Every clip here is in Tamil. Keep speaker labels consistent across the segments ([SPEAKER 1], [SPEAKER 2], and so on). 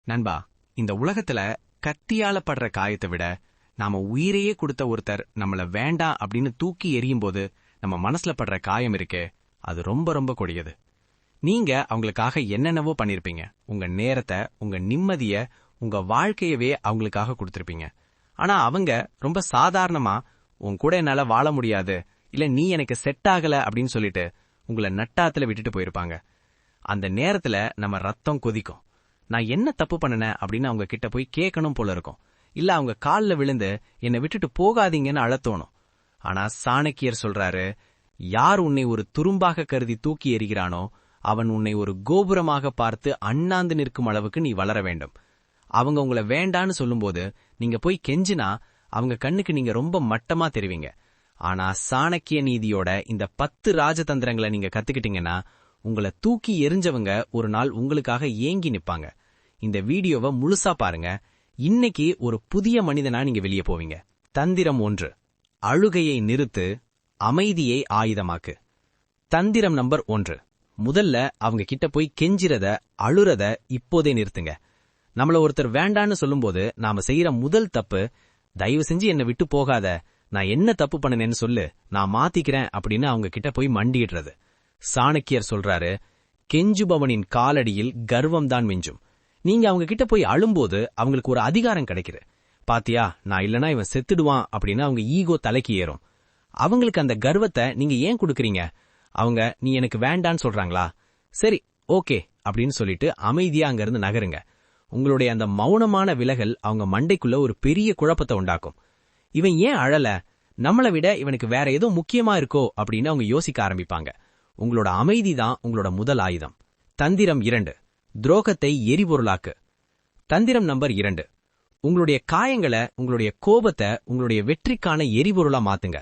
[SPEAKER 1] நண்பா, இந்த உலகத்துல கத்தியால படுற காயத்தை விட நாம உயிரையே கொடுத்த ஒருத்தர் நம்மள வேண்டாம் அப்படின்னு தூக்கி எறியும் போது நம்ம மனசுல படுற காயம் இருக்கே, அது ரொம்ப ரொம்ப கொடியது. நீங்க அவங்களுக்காக என்னென்னவோ பண்ணிருப்பீங்க. உங்க நேரத்தை, உங்க நிம்மதிய, உங்க வாழ்க்கையவே அவங்களுக்காக கொடுத்திருப்பீங்க. ஆனா அவங்க ரொம்ப சாதாரணமா உன் கூட என்னால வாழ முடியாது, இல்ல நீ எனக்கு செட் ஆகல அப்படின்னு சொல்லிட்டு உங்களை நட்டாத்துல விட்டுட்டு போயிருப்பாங்க. அந்த நேரத்துல நம்ம ரத்தம் கொதிக்கும். நான் என்ன தப்பு பண்ணனேன் அப்படின்னு அவங்க கிட்ட போய் கேட்கணும் போல இருக்கும். இல்ல அவங்க கால்ல விழுந்து என்னை விட்டுட்டு போகாதீங்கன்னு அழத்தோணும். ஆனா சாணக்கியர் சொல்றாரு, யார் உன்னை ஒரு துரும்பாக கருதி தூக்கி எறிகிறானோ அவன் உன்னை ஒரு கோபுரமாக பார்த்து அண்ணாந்து நிற்கும் அளவுக்கு நீ வளர வேண்டும். அவங்க உங்களை வேண்டான்னு சொல்லும்போது நீங்க போய் கெஞ்சினா அவங்க கண்ணுக்கு நீங்க ரொம்ப மட்டமா தெரிவிங்க. ஆனா சாணக்கிய நீதியோட இந்த 10 ராஜதந்திரங்களை நீங்க கத்துக்கிட்டீங்கன்னா உங்களை தூக்கி எறிஞ்சவங்க ஒரு நாள் உங்களுக்காக ஏங்கி நிப்பாங்க. இந்த வீடியோவை முழுசா பாருங்க. இன்னைக்கு ஒரு புதிய மனிதனா நீங்க வெளியே போவீங்க. தந்திரம் 1, அழுகையை நிறுத்து, அமைதியை ஆயுதமாக்கு. தந்திரம் நம்பர் 1, முதல்ல அவங்க கிட்ட போய் கெஞ்சிறத, அழுறத இப்போதே நிறுத்துங்க. நம்மள ஒருத்தர் வேண்டான்னு சொல்லும்போது நாம செய்யற முதல் தப்பு, தயவு செஞ்சு என்னை விட்டு போகாத, நான் என்ன தப்பு பண்ணனேன்னு சொல்லு, நான் மாத்திக்கிறேன் அப்படின்னு அவங்க கிட்ட போய் மண்டிடுறது. சாணக்கியர் சொல்றாரு, கெஞ்சுபவனின் காலடியில் கர்வம் தான் மிஞ்சும். நீங்க அவங்க கிட்ட போய் அழும்போது அவங்களுக்கு ஒரு அதிகாரம் கிடைக்குது. பாத்தியா, நான் இல்லனா இவன் செத்துடுவான் அப்படின்னு அவங்க ஈகோ தலைக்கு ஏறும். அவங்களுக்கு அந்த கர்வத்தை நீங்க ஏன் கொடுக்கறீங்க? அவங்க நீ எனக்கு வேண்டான்னு சொல்றாங்களா? சரி, ஓகே அப்படின்னு சொல்லிட்டு அமைதியா அங்கிருந்து நகருங்க. உங்களுடைய அந்த மௌனமான விலகல் அவங்க மண்டைக்குள்ள ஒரு பெரிய குழப்பத்தை உண்டாக்கும். இவன் ஏன் அழல, நம்மளை விட இவனுக்கு வேற ஏதோ முக்கியமா இருக்கோ அப்படின்னு அவங்க யோசிக்க ஆரம்பிப்பாங்க. உங்களோட அமைதி தான் உங்களோட முதல் ஆயுதம். தந்திரம் 2, துரோகத்தை எரிபொருளாக்கு. தந்திரம் நம்பர் 2, உங்களுடைய காயங்களை, உங்களுடைய கோபத்தை உங்களுடைய வெற்றிக்கான எரிபொருளா மாத்துங்க.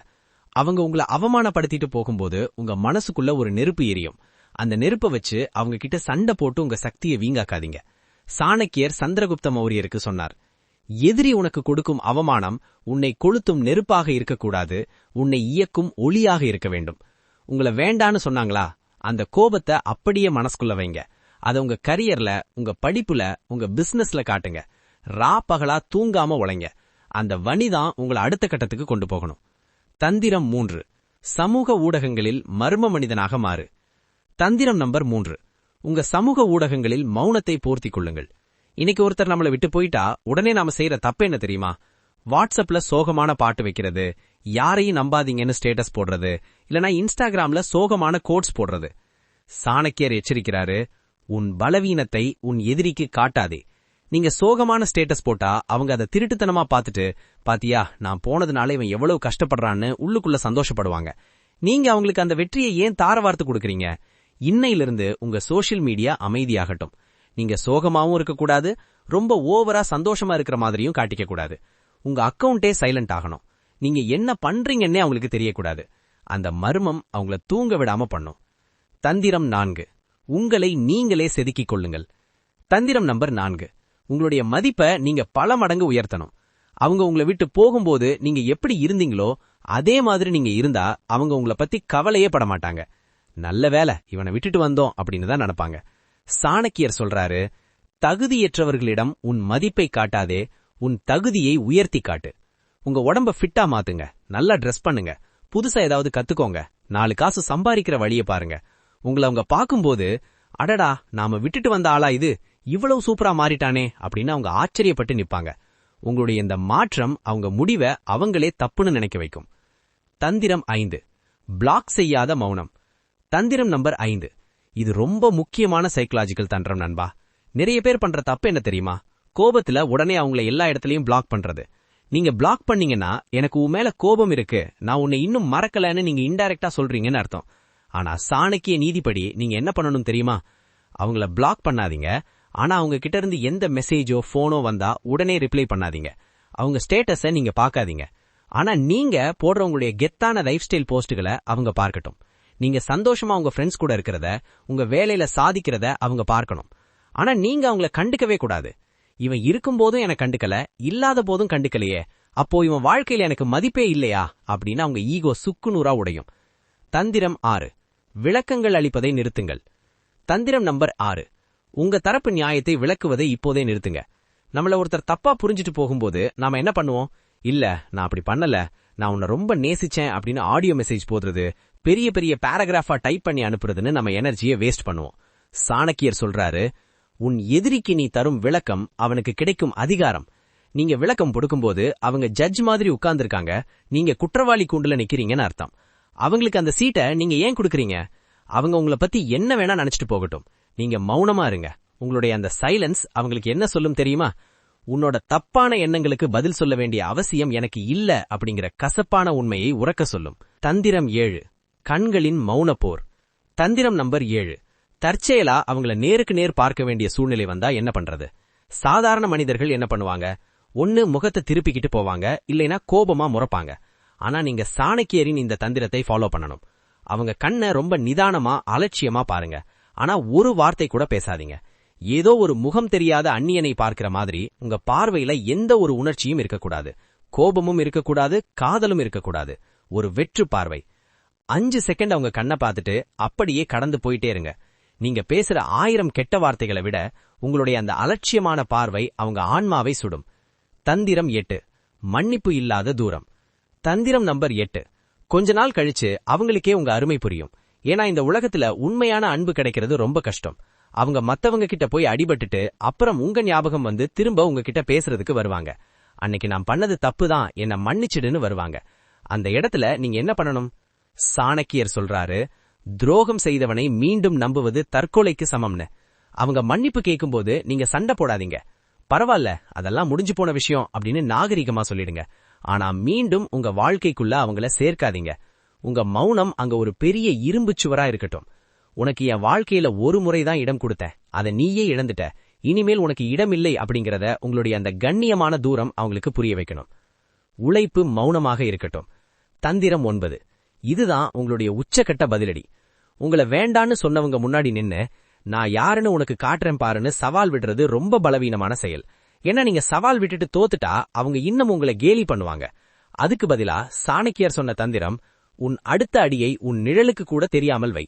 [SPEAKER 1] அவங்க உங்களை அவமானப்படுத்திட்டு போகும்போது உங்க மனசுக்குள்ள ஒரு நெருப்பு எரியும். அந்த நெருப்பை வச்சு அவங்க கிட்ட சண்டை போட்டு உங்க சக்தியை வீங்காக்காதீங்க. சாணக்கியர் சந்திரகுப்த மௌரியருக்கு சொன்னார், எதிரி உனக்கு கொடுக்கும் அவமானம் உன்னை கொளுத்தும் நெருப்பாக இருக்கக்கூடாது, உன்னை இயக்கும் ஒளியாக இருக்க வேண்டும். உங்களை வேண்டான்னு சொன்னாங்களா, அந்த கோபத்தை அப்படியே மனசுக்குள்ள வைங்க. அதை உங்க கரியர்ல, உங்க படிப்புல, உங்க பிசினஸ்ல காட்டுங்க. பகலா தூங்காம உழைங்க. அந்த வனிதான் உங்களை அடுத்த கட்டத்துக்கு கொண்டு போகணும். தந்திரம் 3, சமூக ஊடகங்களில் மர்ம மனிதனாக மாறு. தந்திரம் நம்பர் 3, உங்க சமூக ஊடகங்களில் மௌனத்தை போர்த்திக் கொள்ளுங்கள். இன்னைக்கு ஒருத்தர் நம்மளை விட்டு போயிட்டா உடனே நாம செய்யற தப்பு என்ன தெரியுமா? வாட்ஸ்அப்ல சோகமான பாட்டு வைக்கிறது, யாரையும் நம்பாதீங்கன்னு ஸ்டேட்டஸ் போடுறது, இல்லனா இன்ஸ்டாகிராம்ல சோகமான கோட்ஸ் போடுறது. சாணக்கியர் எச்சரிக்கிறாரு, உன் பலவீனத்தை உன் எதிரிக்கு காட்டாதே. நீங்க சோகமான ஸ்டேட்டஸ் போட்டா அவங்க அதை திருட்டுத்தனமா பார்த்துட்டு, பாத்தியா நான் போனதுனால இவன் எவ்வளவு கஷ்டப்படுறான்னு உள்ளுக்குள்ள சந்தோஷப்படுவாங்க. நீங்க அவங்களுக்கு அந்த வெற்றியை ஏன் தார வார்த்து கொடுக்கறீங்க? இன்னையிலிருந்து உங்க சோஷியல் மீடியா அமைதியாகட்டும். நீங்க சோகமாவும் இருக்கக்கூடாது, ரொம்ப ஓவரா சந்தோஷமா இருக்கிற மாதிரியும் காட்டிக்க கூடாது. உங்க அக்கவுண்டே சைலண்ட் ஆகணும். நீங்க என்ன பண்றீங்கன்னே அவங்களுக்கு தெரியக்கூடாது. அந்த மர்மம் அவங்கள தூங்க விடாம பண்ணும். தந்திரம் 4, உங்களை நீங்களே செதுக்கிக் கொள்ளுங்கள். தந்திரம் நம்பர் 4, உங்களுடைய மதிப்பை நீங்க பல மடங்கு உயர்த்தணும். அவங்க உங்களை விட்டு போகும்போது நீங்க எப்படி இருந்தீங்களோ அதே மாதிரி நீங்க இருந்தா அவங்க உங்களை பத்தி கவலையே பட மாட்டாங்க. நல்ல வேலை இவனை விட்டுட்டு வந்தோம் அப்படின்னு தான் நினைப்பாங்க. சாணக்கியர் சொல்றாரு, தகுதியற்றவர்களிடம் உன் மதிப்பை காட்டாதே, உன் தகுதியை உயர்த்தி காட்டு. உங்க உடம்ப ஃபிட்டா மாத்துங்க, நல்லா ட்ரெஸ் பண்ணுங்க, புதுசா ஏதாவது கத்துக்கோங்க, 4 காசு சம்பாதிக்கிற வழியை பாருங்க. உங்களை அவங்க பார்க்கும்போது, அடடா நாம விட்டுட்டு வந்த ஆளா இது, இவ்வளவு சூப்பரா மாறிட்டானே அப்படின்னு அவங்க ஆச்சரியப்பட்டு நிப்பாங்க. உங்களுடைய இந்த மாற்றம் அவங்க முடிவை அவங்களே தப்புன்னு நினைக்க வைக்கும். தந்திரம் 5, பிளாக் செய்யாத மௌனம். தந்திரம் நம்பர் 5, இது ரொம்ப முக்கியமான சைக்கலாஜிக்கல் தந்திரம் நண்பா. நிறைய பேர் பண்ற தப்பு என்ன தெரியுமா? கோபத்துல உடனே அவங்கள எல்லா இடத்துலயும் பிளாக் பண்றது. நீங்க பிளாக் பண்ணீங்கன்னா எனக்கு உன் மேல கோபம் இருக்கு, நான் உன்னை இன்னும் மறக்கலன்னு நீங்க இன்டைரக்டா சொல்றீங்கன்னு அர்த்தம். ஆனா சாணக்கிய நீதிப்படி நீங்க என்ன பண்ணணும் தெரியுமா? அவங்கள பிளாக் பண்ணாதீங்க, ஆனா அவங்க கிட்ட இருந்து எந்த மெசேஜோ போனோ வந்தா உடனே ரிப்ளை பண்ணாதீங்க. அவங்க ஸ்டேட்டஸை நீங்க பார்க்காதீங்க. ஆனா நீங்க போடுற உங்களுடைய கெத்தான லைஃப் ஸ்டைல் போஸ்டுகளை அவங்க பார்க்கட்டும். நீங்க சந்தோஷமா உங்க ஃப்ரெண்ட்ஸ் கூட இருக்கிறத, உங்க வேலையில சாதிக்கிறத அவங்க பார்க்கணும். ஆனா நீங்க அவங்கள கண்டுக்கவே கூடாது. இவன் இருக்கும்போதும் எனக்கு கண்டுக்கல, இல்லாத போதும் கண்டுக்கலையே, அப்போ இவன் வாழ்க்கையில எனக்கு மதிப்பே இல்லையா அப்படின்னு அவங்க ஈகோ சுக்குநூறா உடையும். தந்திரம் 6, விளக்கங்கள் அளிப்பதை நிறுத்துங்கள். தந்திரம் நம்பர் 6, உங்க தரப்பு நியாயத்தை விளக்குவதை இப்போதே நிறுத்துங்க. நம்மள ஒருத்தர் தப்பா புரிஞ்சுட்டு போகும்போது நாம என்ன பண்ணுவோம்? இல்ல, நான் அப்படி பண்ணல, நான் உன்னை ரொம்ப நேசிச்சேன் அப்படின்னு ஆடியோ மெசேஜ் போடுறது, பெரிய பெரிய பேராகிராஃபா டைப் பண்ணி அனுப்புறதுன்னு நம்ம எனர்ஜியை வேஸ்ட் பண்ணுவோம். சாணக்கியர் சொல்றாரு, உன் எதிரிக்கு நீ தரும் விளக்கம் அவனுக்கு கிடைக்கும் அதிகாரம். நீங்க விளக்கம் கொடுக்கும்போது அவங்க ஜட்ஜ் மாதிரி உட்கார்ந்துருக்காங்க, நீங்க குற்றவாளி கூண்டுல நிக்கிறீங்கன்னு அர்த்தம். அவங்களுக்கு அந்த சீட்டை நீங்க ஏன் கொடுக்கறீங்க? அவங்க உங்களை பத்தி என்ன வேணா நினைச்சிட்டு போகட்டும், நீங்க மௌனமா இருங்க. உங்களுடைய அந்த சைலன்ஸ் அவங்களுக்கு என்ன சொல்லும் தெரியுமா? உன்னோட தப்பான எண்ணங்களுக்கு பதில் சொல்ல வேண்டிய அவசியம் எனக்கு இல்ல அப்படிங்கிற கசப்பான உண்மையை உறக்க சொல்லும். தந்திரம் 7, கண்களின் மௌன போர். தந்திரம் நம்பர் 7, தற்செயலா அவங்கள நேருக்கு நேர் பார்க்க வேண்டிய சூழ்நிலை வந்தா என்ன பண்றது? சாதாரண மனிதர்கள் என்ன பண்ணுவாங்க? ஒன்னு முகத்தை திருப்பிக்கிட்டு போவாங்க, இல்லைனா கோபமா முறைப்பாங்க. ஆனா நீங்க சாணக்கியரின் இந்த தந்திரத்தை ஃபாலோ பண்ணணும். அவங்க கண்ணை ரொம்ப நிதானமா அலட்சியமா பாருங்க, ஆனா ஒரு வார்த்தை கூட பேசாதீங்க. ஏதோ ஒரு முகம் தெரியாத அந்நியனை பார்க்கிற மாதிரி உங்க பார்வையில எந்த ஒரு உணர்ச்சியும் இருக்கக்கூடாது, கோபமும் இருக்கக்கூடாது, காதலும் இருக்கக்கூடாது. ஒரு வெற்று பார்வை. 5 செகண்ட் அவங்க கண்ணை பார்த்துட்டு அப்படியே கடந்து போயிட்டே இருங்க. நீங்க பேசுற 1000 கெட்ட வார்த்தைகளை விட உங்களுடைய அந்த அலட்சியமான பார்வை அவங்க ஆன்மாவை சுடும். தந்திரம் 8, மன்னிப்பு இல்லாத தூரம். தந்திரம் நம்பர் 8, கொஞ்ச நாள் கழிச்சு அவங்களுக்கே உங்க அருமை புரியும். ஏன்னா இந்த உலகத்துல உண்மையான அன்பு கிடைக்கிறது ரொம்ப கஷ்டம். அவங்க மத்தவங்க கிட்ட போய் அடிபட்டுட்டு அப்புறம் உங்க ஞாபகம் வந்து திரும்ப உங்ககிட்ட பேசுறதுக்கு வருவாங்க. அன்னைக்கு நான் பண்ணது தப்புதான், என்ன மன்னிச்சிடுன்னு வருவாங்க. அந்த இடத்துல நீங்க என்ன பண்ணணும்? சாணக்கியர் சொல்றாரு, துரோகம் செய்தவனை மீண்டும் நம்புவது தற்கொலைக்கு சமம்னு. அவங்க மன்னிப்பு கேட்கும்போது நீங்க சண்டை போடாதீங்க. பரவாயில்ல, அதெல்லாம் முடிஞ்சு போன விஷயம் அப்படின்னு நாகரிகமா சொல்லிடுங்க. ஆனா மீண்டும் உங்க வாழ்க்கைக்குள்ள அவங்கள சேர்க்காதீங்க. உங்க மௌனம் அங்க ஒரு பெரிய இரும்பு சுவரா இருக்கட்டும். உனக்கு என் வாழ்க்கையில ஒரு முறைதான் இடம் கொடுத்தேன், அதை நீயே இழந்துட்ட, இனிமேல் உனக்கு இடம் இல்லை அப்படிங்கறத உங்களுடைய அந்த கண்ணியமான தூரம் அவங்களுக்கு புரிய வைக்கணும். உழைப்பு மௌனமாக இருக்கட்டும். தந்திரம் 9, இதுதான் உங்களுடைய உச்சக்கட்ட பதிலடி. உங்களை வேண்டான்னு சொன்னவங்க முன்னாடி நின்னு நான் யாருன்னு உனக்கு காட்டுறேன் பாருன்னு சவால் விடுறது ரொம்ப பலவீனமான செயல். ஏன்னா நீங்க சவால் விட்டுட்டு தோத்துட்டா அவங்க இன்னும் உங்களை கேலி பண்ணுவாங்க. அதுக்கு பதிலா சாணக்கியர் சொன்ன தந்திரம், உன் அடுத்த அடியை உன் நிழலுக்கு கூட தெரியாமல் வை.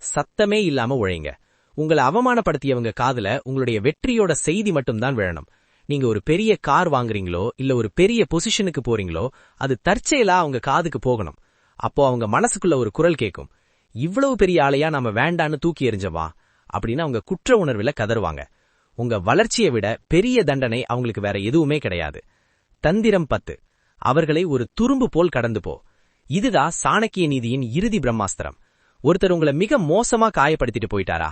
[SPEAKER 1] சத்தமே இல்லாம உழைங்க. உங்களை அவமானப்படுத்தியவங்க காதுல உங்களுடைய வெற்றியோட செய்தி மட்டும்தான் விழணும். நீங்க ஒரு பெரிய கார் வாங்குறீங்களோ இல்ல ஒரு பெரிய பொசிஷனுக்கு போறீங்களோ, அது தற்செயலா அவங்க காதுக்கு போகணும். அப்போ அவங்க மனசுக்குள்ள ஒரு குரல் கேட்கும், இவ்வளவு பெரிய ஆளையா நாம வேண்டான்னு தூக்கி எறிஞ்சவா அப்படின்னு அவங்க குற்ற உணர்வுல கதறுவாங்க. உங்க வளர்ச்சியை விட பெரிய தண்டனை அவங்களுக்கு வேற எதுவுமே கிடையாது. தந்திரம் 10, அவர்களை ஒரு துரும்பு போல் கடந்து போ. இதுதான் சாணக்கிய நீதியின் இறுதி பிரம்மாஸ்திரம். ஒருத்தர் உங்களை மிக மோசமா காயப்படுத்திட்டு போயிட்டாரா,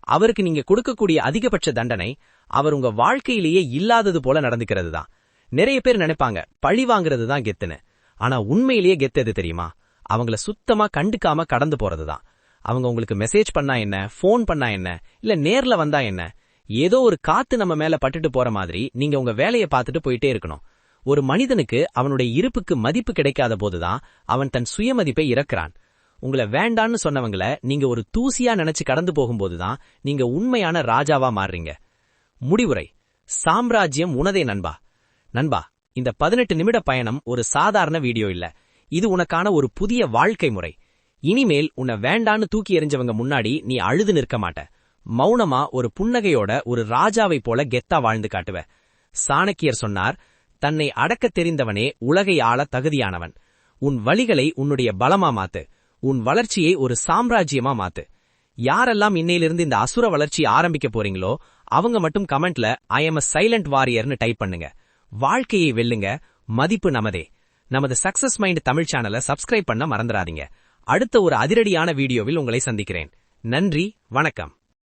[SPEAKER 1] அவருக்கு நீங்க கொடுக்கக்கூடிய அதிகபட்ச தண்டனை அவர் உங்க வாழ்க்கையிலேயே இல்லாதது போல நடந்துக்கிறது தான். நிறைய பேர் நினைப்பாங்க பழி வாங்குறது தான் கெத்துன்னு. ஆனா உண்மையிலேயே கெத்து எது தெரியுமா? அவங்கள சுத்தமா கண்டுக்காம கடந்து போறதுதான். அவங்க உங்களுக்கு மெசேஜ் பண்ணா என்ன, போன் பண்ணா என்ன, இல்ல நேர்ல வந்தா என்ன, ஏதோ ஒரு காத்து நம்ம மேல பட்டுட்டு போற மாதிரி நீங்க உங்க வேலையை பார்த்துட்டு போயிட்டே இருக்கணும். ஒரு மனிதனுக்கு அவனுடைய இருப்புக்கு மதிப்பு கிடைக்காத போதுதான் அவன் தன் சுயமதிப்பை இறக்குறான். உங்களை வேண்டான்னு சொன்னவங்கள நீங்க ஒரு தூசியா நினைச்சு கடந்து போகும்போதுதான் நீங்க உண்மையான ராஜாவா மாறுறீங்க. முடிவுரை: சாம்ராஜ்யம் உனதே நண்பா. நண்பா, இந்த 18 நிமிட பயணம் ஒரு சாதாரண வீடியோ இல்ல. இது உனக்கான ஒரு புதிய வாழ்க்கை முறை. இனிமேல் உன்னை வேண்டான்னு தூக்கி எறிஞ்சவங்க முன்னாடி நீ அழுது நிற்க மாட்ட. மௌனமா ஒரு புன்னகையோட ஒரு ராஜாவை போல கெத்தா வாழ்ந்து காட்டுவ. சாணக்கியர் சொன்னார், தன்னை அடக்க தெரிந்தவனே உலகை ஆள தகுதியானவன். உன் வழிகளை உன்னுடைய பலமா மாத்து. உன் வளர்ச்சியை ஒரு சாம்ராஜ்யமா மாத்து. யாரெல்லாம் இன்னையிலிருந்து இந்த அசுர வளர்ச்சி ஆரம்பிக்க போறீங்களோ அவங்க மட்டும் கமெண்ட்ல ஐ எம் a சைலண்ட் வாரியர்னு டைப் பண்ணுங்க. வாழ்க்கையை வெல்லுங்க. மதிப்பு நமதே. நமது சக்சஸ் மைண்ட் தமிழ் சேனலை சப்ஸ்கிரைப் பண்ண மறந்துடாதீங்க. அடுத்த ஒரு அதிரடியான வீடியோவில் உங்களை சந்திக்கிறேன். நன்றி, வணக்கம்.